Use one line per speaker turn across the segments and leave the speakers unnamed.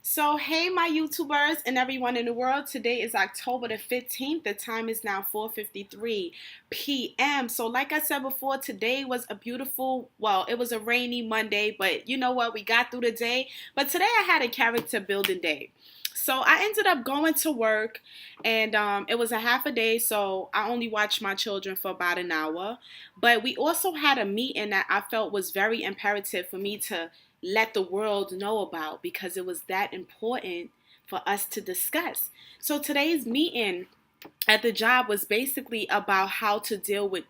So, hey, my YouTubers and everyone in the world. Today is October the 15th. The time is now 4:53 p.m. So, like I said before, today was a beautiful, well, it was a rainy Monday, but you know what? We got through the day. But today I had a character building day. So, I ended up going to work and it was a half a day. So, I only watched my children for about an hour. But we also had a meeting that I felt was very imperative for me to let the world know about because it was that important for us to discuss. So today's meeting at the job was basically about how to deal with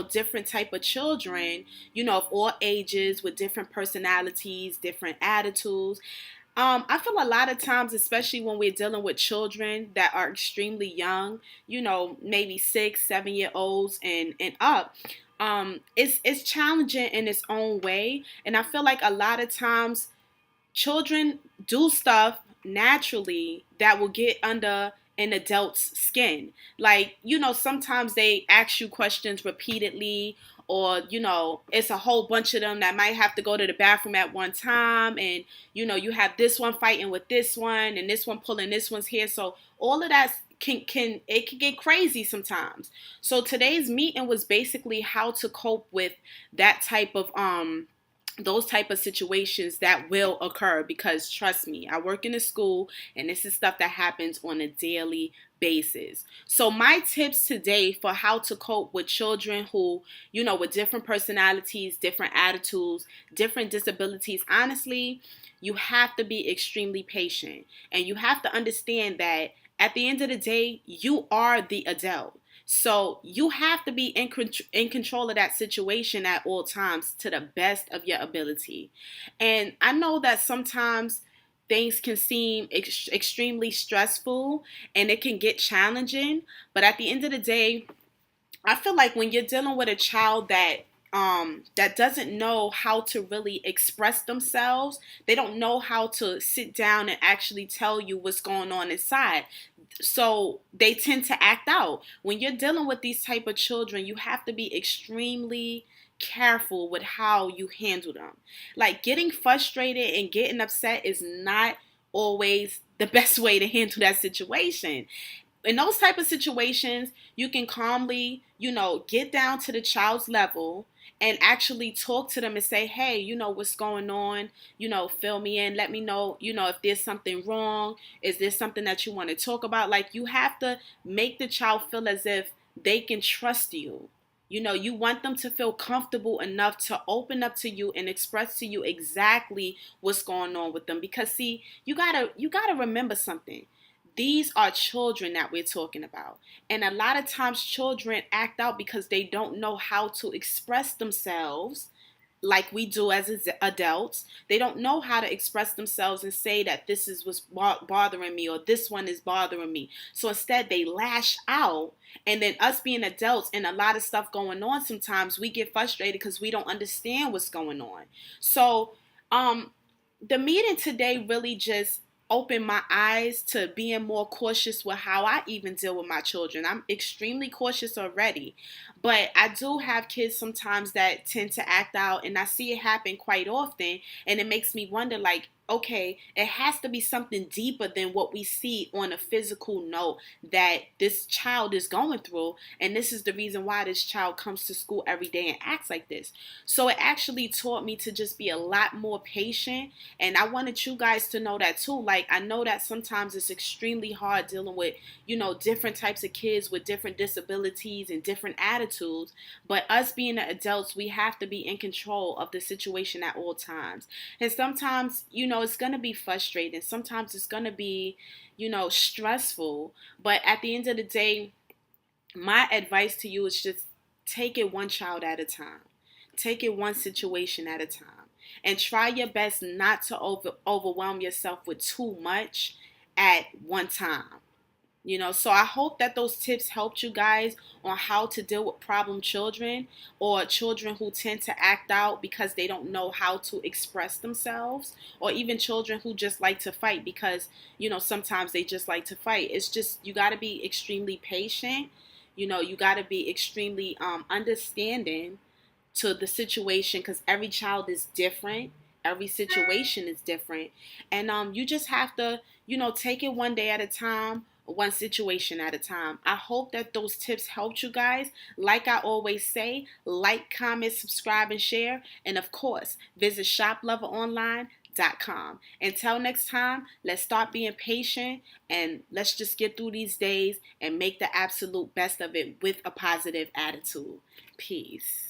different type of children, of all ages with different personalities, different attitudes. I feel a lot of times, especially when we're dealing with children that are extremely young, maybe 6, 7 year olds and up, it's challenging in its own way. And I feel like a lot of times children do stuff naturally that will get under an adult's skin. Like, sometimes they ask you questions repeatedly, or, it's a whole bunch of them that might have to go to the bathroom at one time. And, you have this one fighting with this one and this one pulling this one's hair. So all of that can get crazy sometimes. So today's meeting was basically how to cope with that type of those type of situations that will occur, because trust me, I work in a school and this is stuff that happens on a daily basis. So my tips today for how to cope with children who, with different personalities, different attitudes, different disabilities, honestly, you have to be extremely patient, and you have to understand that at the end of the day, you are the adult. So you have to be in control of that situation at all times to the best of your ability. And I know that sometimes things can seem extremely stressful and it can get challenging. But at the end of the day, I feel like when you're dealing with a child that doesn't know how to really express themselves, they don't know how to sit down and actually tell you what's going on inside. So they tend to act out. When you're dealing with these type of children, you have to be extremely careful with how you handle them. Like, getting frustrated and getting upset is not always the best way to handle that situation. In those type of situations, you can calmly, get down to the child's level and actually talk to them and say, hey, what's going on, fill me in, let me know, if there's something wrong, is there something that you want to talk about. Like, you have to make the child feel as if they can trust you. You want them to feel comfortable enough to open up to you and express to you exactly what's going on with them. Because see, you gotta remember something. These are children that we're talking about. And a lot of times children act out because they don't know how to express themselves like we do as adults. They don't know how to express themselves and say that this is what's bothering me, or this one is bothering me. So instead they lash out. And then us being adults and a lot of stuff going on, sometimes we get frustrated because we don't understand what's going on. So um the meeting today really just opened my eyes to being more cautious with how I even deal with my children. I'm extremely cautious already, but I do have kids sometimes that tend to act out, and I see it happen quite often. And it makes me wonder, like, okay, it has to be something deeper than what we see on a physical note that this child is going through. And this is the reason why this child comes to school every day and acts like this. So it actually taught me to just be a lot more patient. And I wanted you guys to know that too. Like, I know that sometimes it's extremely hard dealing with, different types of kids with different disabilities and different attitudes. But us being the adults, we have to be in control of the situation at all times. And sometimes, it's going to be frustrating. Sometimes it's going to be, stressful. But at the end of the day, my advice to you is just take it one child at a time. Take it one situation at a time. And try your best not to overwhelm yourself with too much at one time. So I hope that those tips helped you guys on how to deal with problem children, or children who tend to act out because they don't know how to express themselves, or even children who just like to fight because, sometimes they just like to fight. It's just, you got to be extremely patient. You got to be extremely understanding to the situation, because every child is different Every situation is different. And you just have to, take it one day at a time, one situation at a time. I hope that those tips helped you guys. Like I always say, like, comment, subscribe, and share. And of course, visit shoploveronline.com. Until next time, let's start being patient and let's just get through these days and make the absolute best of it with a positive attitude. Peace.